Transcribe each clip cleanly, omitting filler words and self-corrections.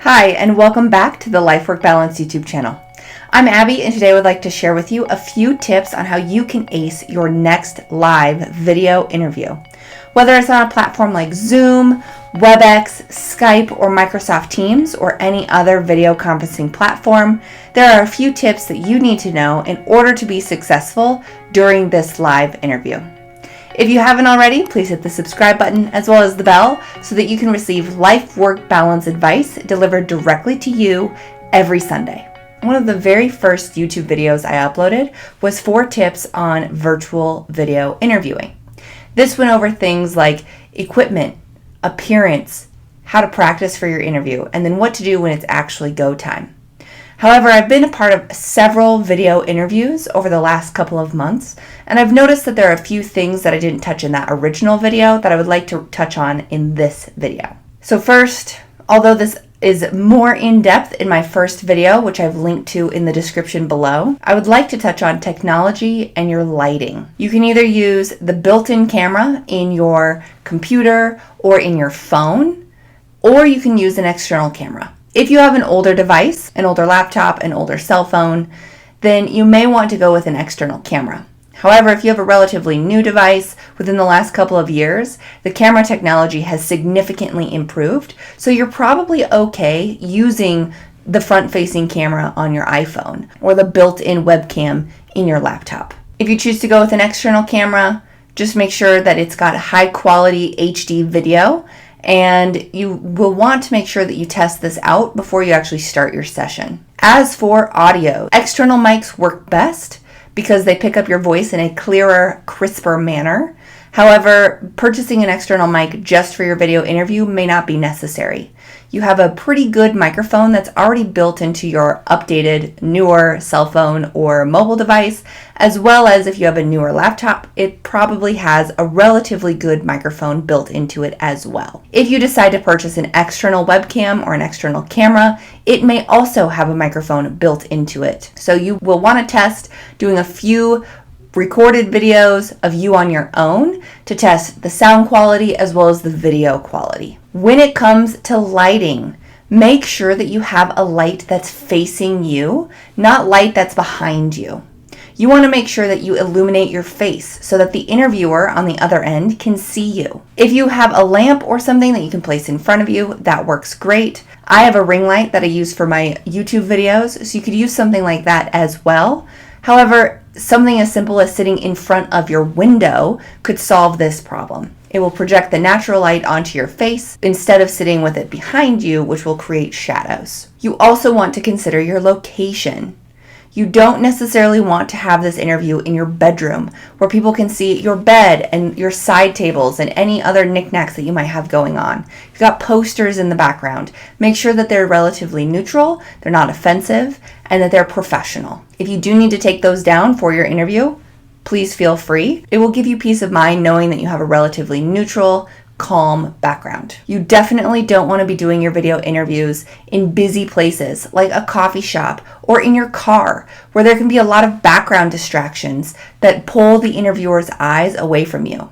Hi, and welcome back to the Life Work Balance YouTube channel. I'm Abby, and today I would like to share with you a few tips on how you can ace your next live video interview. Whether it's on a platform like Zoom, WebEx, Skype, or Microsoft Teams, or any other video conferencing platform, there are a few tips that you need to know in order to be successful during this live interview. If you haven't already, please hit the subscribe button as well as the bell so that you can receive life-work balance advice delivered directly to you every Sunday. One of the very first YouTube videos I uploaded was 4 tips on virtual video interviewing. This went over things like equipment, appearance, how to practice for your interview, and then what to do when it's actually go time. However, I've been a part of several video interviews over the last couple of months, and I've noticed that there are a few things that I didn't touch in that original video that I would like to touch on in this video. So first, although this is more in-depth in my first video, which I've linked to in the description below, I would like to touch on technology and your lighting. You can either use the built-in camera in your computer or in your phone, or you can use an external camera. If you have an older device, an older laptop, an older cell phone, then you may want to go with an external camera. However, if you have a relatively new device within the last couple of years, the camera technology has significantly improved, so you're probably okay using the front-facing camera on your iPhone or the built-in webcam in your laptop. If you choose to go with an external camera, just make sure that it's got high-quality HD video, and you will want to make sure that you test this out before you actually start your session. As for audio, external mics work best because they pick up your voice in a clearer, crisper manner. However, purchasing an external mic just for your video interview may not be necessary. You have a pretty good microphone that's already built into your updated, newer cell phone or mobile device, as well as if you have a newer laptop, it probably has a relatively good microphone built into it as well. If you decide to purchase an external webcam or an external camera, it may also have a microphone built into it. So you will want to test doing a few recorded videos of you on your own to test the sound quality as well as the video quality. When it comes to lighting, make sure that you have a light that's facing you, not light that's behind you. You want to make sure that you illuminate your face so that the interviewer on the other end can see you. If you have a lamp or something that you can place in front of you, that works great. I have a ring light that I use for my YouTube videos, so you could use something like that as well. However, something as simple as sitting in front of your window could solve this problem. It will project the natural light onto your face instead of sitting with it behind you, which will create shadows. You also want to consider your location. You don't necessarily want to have this interview in your bedroom where people can see your bed and your side tables and any other knickknacks that you might have going on. You've got posters in the background. Make sure that they're relatively neutral, they're not offensive, and that they're professional. If you do need to take those down for your interview, please feel free. It will give you peace of mind knowing that you have a relatively neutral, calm background. You definitely don't want to be doing your video interviews in busy places like a coffee shop or in your car where there can be a lot of background distractions that pull the interviewer's eyes away from you.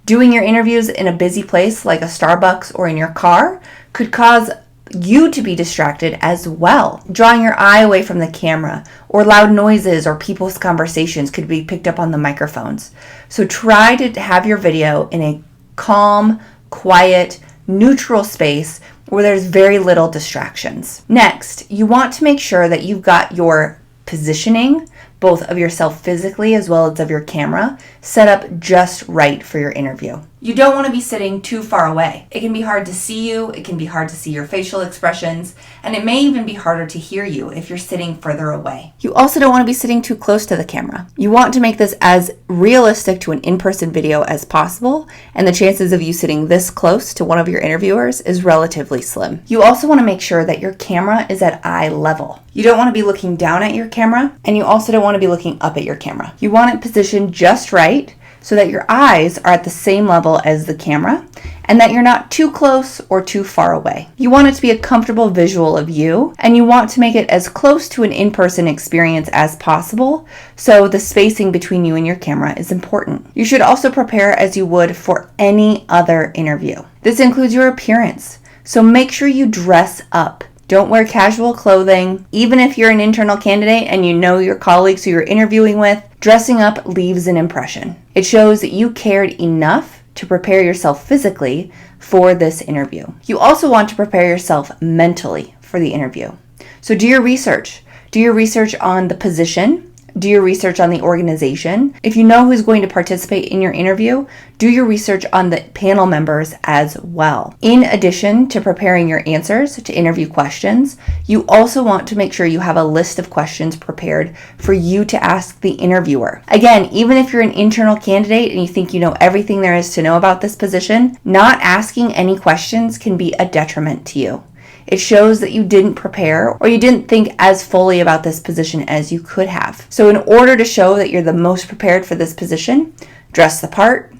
Doing your interviews in a busy place like a Starbucks or in your car could cause you to be distracted as well. Drawing your eye away from the camera or loud noises or people's conversations could be picked up on the microphones. So try to have your video in a calm, quiet, neutral space where there's very little distractions. Next, you want to make sure that you've got your positioning, both of yourself physically as well as of your camera, set up just right for your interview. You don't want to be sitting too far away. It can be hard to see you, it can be hard to see your facial expressions, and it may even be harder to hear you if you're sitting further away. You also don't want to be sitting too close to the camera. You want to make this as realistic to an in-person video as possible, and the chances of you sitting this close to one of your interviewers is relatively slim. You also want to make sure that your camera is at eye level. You don't want to be looking down at your camera, and you also don't want to be looking up at your camera. You want it positioned just right so that your eyes are at the same level as the camera and that you're not too close or too far away. You want it to be a comfortable visual of you, and you want to make it as close to an in-person experience as possible, so the spacing between you and your camera is important. You should also prepare as you would for any other interview. This includes your appearance, so make sure you dress up. Don't wear casual clothing. Even if you're an internal candidate and you know your colleagues who you're interviewing with, dressing up leaves an impression. It shows that you cared enough to prepare yourself physically for this interview. You also want to prepare yourself mentally for the interview. So do your research. Do your research on the position. Do your research on the organization. If you know who's going to participate in your interview, do your research on the panel members as well. In addition to preparing your answers to interview questions, you also want to make sure you have a list of questions prepared for you to ask the interviewer. Again, even if you're an internal candidate and you think you know everything there is to know about this position, not asking any questions can be a detriment to you. It shows that you didn't prepare or you didn't think as fully about this position as you could have. So in order to show that you're the most prepared for this position, dress the part,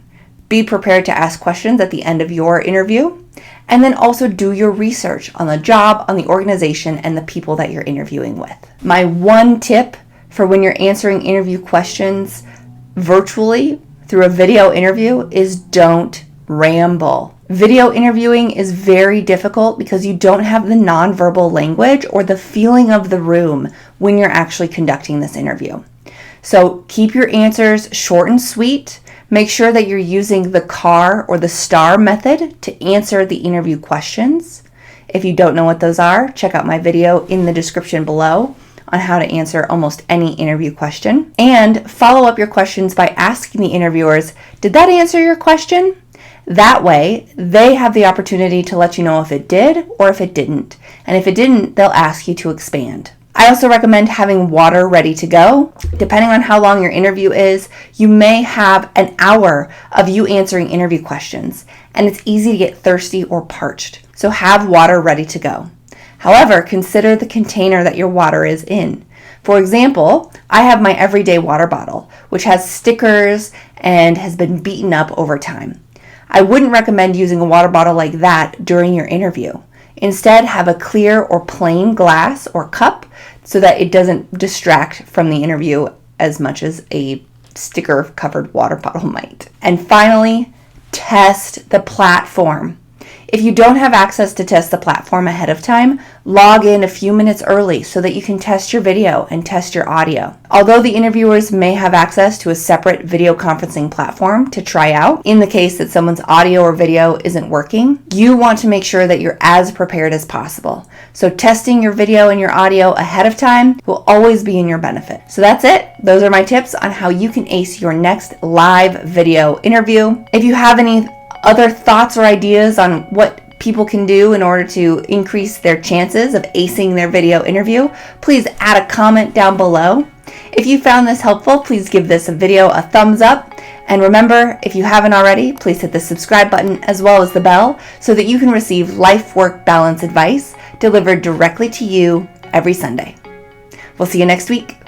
be prepared to ask questions at the end of your interview, and then also do your research on the job, on the organization, and the people that you're interviewing with. My one tip for when you're answering interview questions virtually through a video interview is don't ramble. Video interviewing is very difficult because you don't have the nonverbal language or the feeling of the room when you're actually conducting this interview. So keep your answers short and sweet. Make sure that you're using the CAR or the STAR method to answer the interview questions. If you don't know what those are, check out my video in the description below on how to answer almost any interview question. And follow up your questions by asking the interviewers, did that answer your question? That way, they have the opportunity to let you know if it did or if it didn't. And if it didn't, they'll ask you to expand. I also recommend having water ready to go. Depending on how long your interview is, you may have an hour of you answering interview questions, and it's easy to get thirsty or parched. So have water ready to go. However, consider the container that your water is in. For example, I have my everyday water bottle, which has stickers and has been beaten up over time. I wouldn't recommend using a water bottle like that during your interview. Instead, have a clear or plain glass or cup so that it doesn't distract from the interview as much as a sticker-covered water bottle might. And finally, test the platform. If you don't have access to test the platform ahead of time, log in a few minutes early so that you can test your video and test your audio. Although the interviewers may have access to a separate video conferencing platform to try out, in the case that someone's audio or video isn't working, you want to make sure that you're as prepared as possible. So testing your video and your audio ahead of time will always be in your benefit. So that's it. Those are my tips on how you can ace your next live video interview. If you have any other thoughts or ideas on what people can do in order to increase their chances of acing their video interview, please add a comment down below. If you found this helpful, please give this video a thumbs up. And remember, if you haven't already, please hit the subscribe button as well as the bell so that you can receive life-work balance advice delivered directly to you every Sunday. We'll see you next week.